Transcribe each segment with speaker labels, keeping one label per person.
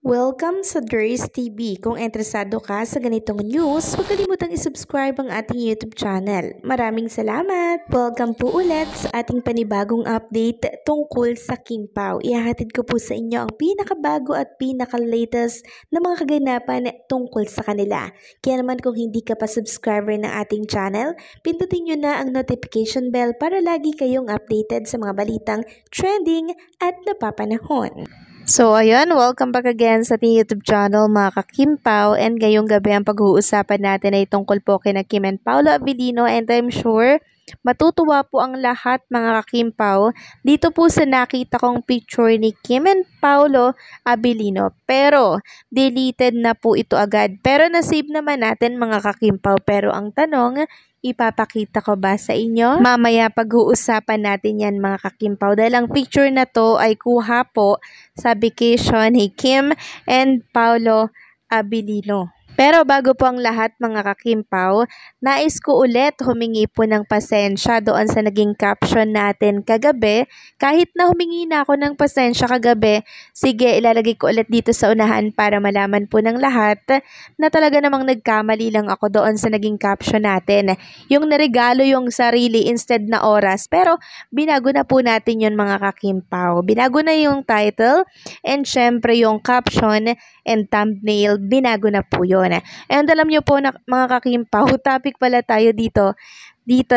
Speaker 1: Welcome sa Durs TV. Kung interesado ka sa ganitong news, huwag kalimutang isubscribe ang ating YouTube channel. Maraming salamat! Welcome po ulit sa ating panibagong update tungkol sa Kim Pao. Ihahatid ko po sa inyo ang pinakabago at pinaka-latest na mga kaganapan tungkol sa kanila. Kaya naman kung hindi ka pa subscriber ng ating channel, pindutin nyo na ang notification bell para lagi kayong updated sa mga balitang trending at napapanahon. So ayun, welcome back again sa ating YouTube channel mga ka-Kim Pao, and ngayong gabi ang pag-uusapan natin ay tungkol po kina Kim and Paolo Abilino, and I'm sure matutuwa po ang lahat mga ka-Kim Pao dito po sa nakita kong picture ni Kim and Paolo Abilino, pero deleted na po ito agad, pero nasave naman natin mga ka-Kim Pao. Pero ang tanong, ipapakita ko ba sa inyo? Mamaya pag-uusapan natin yan mga ka-Kim Pao, dahil ang picture na to ay kuha po sa vacation ni Kim and Paolo Abilino. Pero bago po ang lahat mga ka-Kim Pao, nais ko ulit humingi po ng pasensya doon sa naging caption natin kagabi. Kahit na humingi na ako ng pasensya kagabi, sige, ilalagay ko ulit dito sa unahan para malaman po ng lahat na talaga namang nagkamali lang ako doon sa naging caption natin. Yung naregalo yung sarili instead na oras, pero binago na po natin yun mga ka-Kim Pao. Binago na yung title, and syempre yung caption and thumbnail, binago na po yun. And alam nyo po na mga ka-Kim Pao, topic pala tayo dito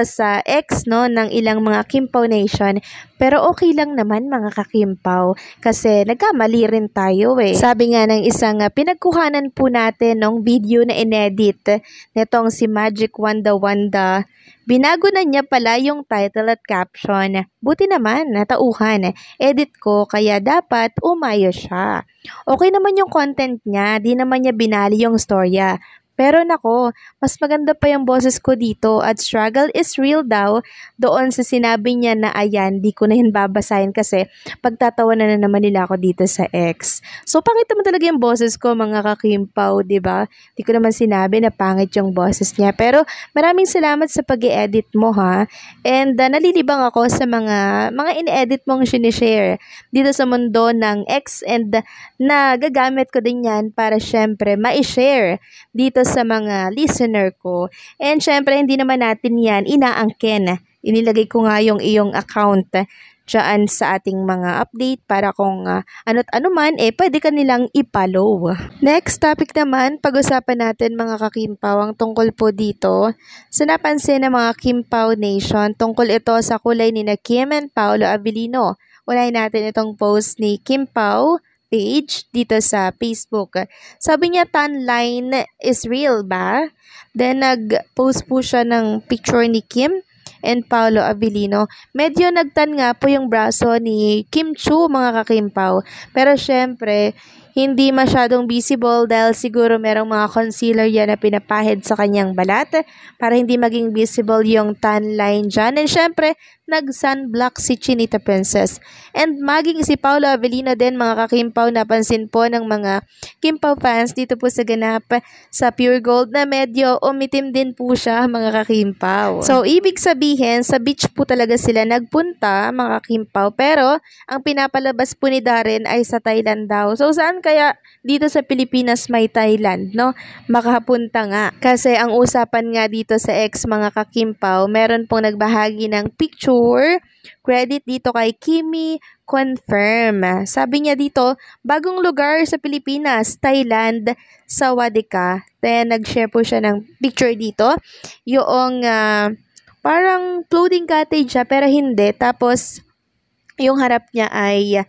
Speaker 1: sa X ng ilang mga Kim Pao Nation. Pero okay lang naman mga ka-Kim Pao, kasi nagkamali rin tayo eh. Sabi nga ng isang pinagkuhanan po natin ng video na inedit netong si Magic Wanda Wanda, binago na niya pala yung title at caption. Buti naman, natauhan. Edit ko, kaya dapat umayos siya. Okay naman yung content niya, di naman niya binali yung storya. Pero nako, mas maganda pa yung boses ko dito, at struggle is real daw doon sa sinabi niya na ayan, di ko na yun babasahin kasi pagtatawanan na naman nila ako dito sa X. So pangit naman talaga yung boses ko mga ka-Kim Pao, diba? Di ko naman sinabi na pangit yung boses niya. Pero maraming salamat sa pag-i-edit mo ha. And nalilibang ako sa mga in-edit mong sinishare dito sa mundo ng X, and nagagamit ko din yan para syempre ma-share dito sa mga listener ko. And syempre, hindi naman natin yan inaangkin. Inilagay ko nga yung iyong account dyan sa ating mga update para kung ano't ano man, pwede ka nilang i-follow. Next topic naman, pag-usapan natin mga ka-Kim Pao ang tungkol po dito sa napansin ng mga Kim Pao Nation. Tungkol ito sa kulay ni na Kim and Paolo Abilino. Unahin natin itong post ni Kim Pao page dito sa Facebook. Sabi niya, tan line is real ba? Then nag-post po siya ng picture ni Kim and Paolo Abilino. Medyo nagtan nga po yung braso ni Kim Chu mga ka-Kim Pao. Pero syempre, hindi masyadong visible dahil siguro merong mga concealer yan na pinapahid sa kanyang balat para hindi maging visible yung tan line dyan. And syempre, nag-sunblock si Chinita Princess. And maging si Paolo Abilino din mga ka-Kim Pao, napansin po ng mga Kim Pao fans dito po sa ganap sa Pure Gold na medyo umitim din po siya mga ka-Kim Pao. So, ibig sabihin, sa beach po talaga sila nagpunta mga Kim Pao, pero ang pinapalabas po ni Darren ay sa Thailand daw. So, saan kaya dito sa Pilipinas may Thailand, no? Makapunta nga. Kasi ang usapan nga dito sa X mga ka-Kim Pao, meron pong nagbahagi ng picture. Credit dito kay Kimi Confirm. Sabi niya dito, bagong lugar sa Pilipinas, Thailand, Sawadika. Then, nag-share po siya ng picture dito. Yung parang floating cottage siya, pero hindi. Tapos, yung harap niya ay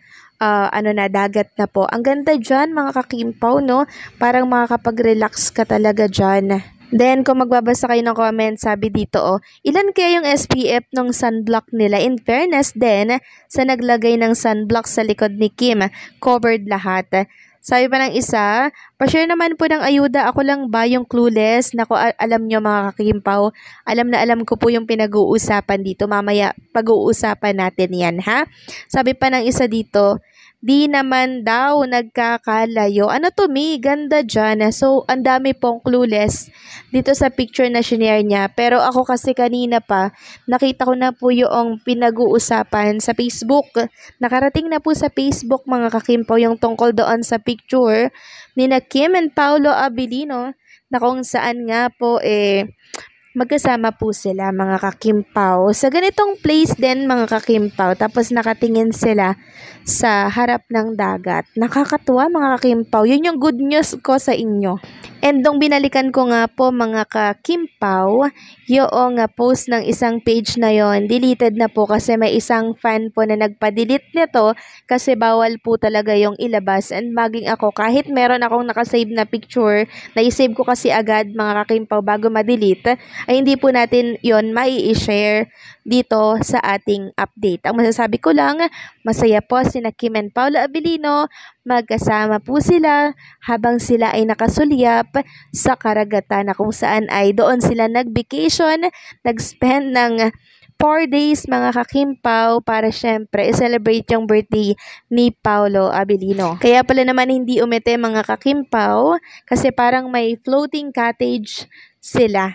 Speaker 1: dagat na po. Ang ganda dyan mga ka-Kim Pao, no? Parang makakapag-relax ka talaga dyan. Then, kung magbabasa kayo ng comment, sabi dito, ilan kaya yung SPF ng sunblock nila? In fairness din, sa naglagay ng sunblock sa likod ni Kim, covered lahat. Sabi pa ng isa, pa-share naman po ng ayuda, ako lang ba yung clueless? Naku, alam nyo mga ka-Kim Pao, alam na alam ko po yung pinag-uusapan dito. Mamaya, pag-uusapan natin yan, ha? Sabi pa ng isa dito, di naman daw nagkakalayo. Ano to, Mi? Ganda dyan. So, ang dami pong clueless dito sa picture na shinare niya. Pero ako kasi kanina pa, nakita ko na po yung pinag-uusapan sa Facebook. Nakarating na po sa Facebook, mga kakimpaw, yung tungkol doon sa picture ni na Kim and Paolo Abilino, na kung saan nga po magkasama po sila, mga kakimpaw. Sa ganitong place din, mga kakimpaw. Tapos nakatingin sila sa harap ng dagat. Nakakatuwa, mga kakimpaw. Yun yung good news ko sa inyo. And nung binalikan ko nga po, mga kakimpaw, yung post ng isang page na yon, deleted na po kasi may isang fan po na nagpa-delete nito kasi bawal po talaga yung ilabas. And maging ako, kahit meron akong nakasave na picture, na-save ko kasi agad, mga kakimpaw, bago ma-delete, ay hindi po natin yon mai-share dito sa ating update. Ang masasabi ko lang, masaya po sina Kim and Paolo Abilino, magkasama po sila habang sila ay nakasulyap sa karagatan, na kung saan ay doon sila nag-vacation, nag-spend ng 4 days, mga kakimpaw, para syempre i-celebrate yung birthday ni Paolo Abilino. Kaya pala naman hindi umete, mga kakimpaw, kasi parang may floating cottage sila.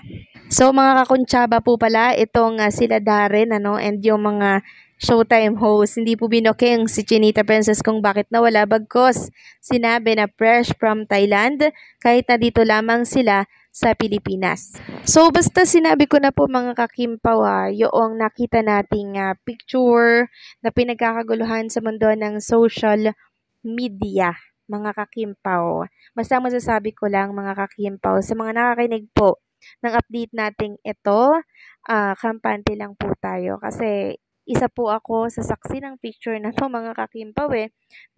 Speaker 1: So mga kakuntsaba po pala itong sila Darren and yung mga Showtime host. Hindi po binoking si Chinita Princess kung bakit nawala, bagkos sinabi na fresh from Thailand kahit na dito lamang sila sa Pilipinas. So basta sinabi ko na po, mga kakimpaw, yung nakita nating picture na pinagkakaguluhan sa mundo ng social media, mga kakimpaw. Basta masasabi ko lang, mga kakimpaw, sa mga nakakinig po ng update nating ito, kampante lang po tayo kasi isa po ako sa saksi ng picture na to, mga kakimpaw.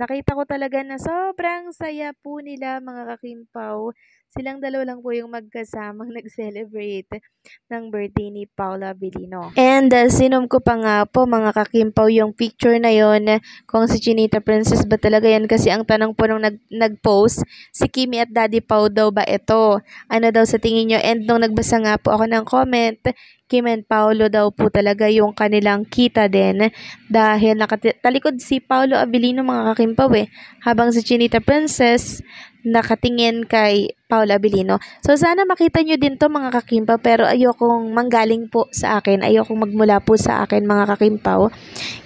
Speaker 1: Nakita ko talaga na sobrang saya po nila, mga kakimpaw. Silang dalawa lang po yung magkasamang nag-celebrate ng birthday ni Paolo Abilino. And sinom ko pa nga po, mga kakimpaw, yung picture na yon kung si Chinita Princess ba talaga yan, kasi ang tanong po nung nag-post, si Kimi at Daddy Pau daw ba ito? Ano daw sa tingin nyo? And nung nagbasa nga po ako ng comment, Kim and Paolo daw po talaga yung kanilang kita din, dahil nakatalikod si Paolo Abilino, mga kakimpaw, habang si Chinita Princess nakatingin kay Paolo Abilino. So sana makita nyo din to, mga kakimpaw, pero ayokong manggaling po sa akin, ayokong magmula po sa akin, mga kakimpaw,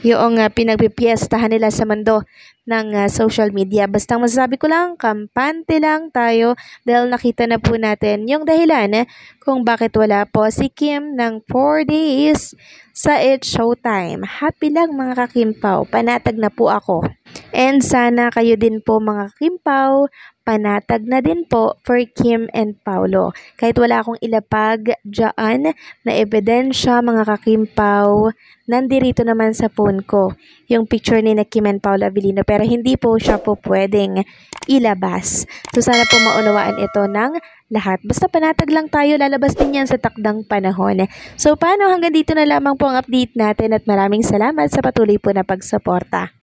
Speaker 1: yung pinagpipiestahan nila sa mundo ng social media. Basta masasabi ko lang, kampante lang tayo dahil nakita na po natin yung dahilan kung bakit wala po si Kim ng 4 days sa It's Showtime. Happy lang, mga kakimpaw, panatag na po ako. And sana kayo din po, mga kakimpaw, panatag na din po for Kim and Paolo. Kahit wala akong ilapag dyan na ebidensya, mga kakimpaw, nandirito naman sa phone ko yung picture ni na Kim and Paolo Abilino, pero hindi po siya po pwedeng ilabas. So sana po maunawaan ito ng lahat. Basta panatag lang tayo, lalabas din yan sa takdang panahon. So paano, hanggang dito na lamang po ang update natin at maraming salamat sa patuloy po na pagsuporta.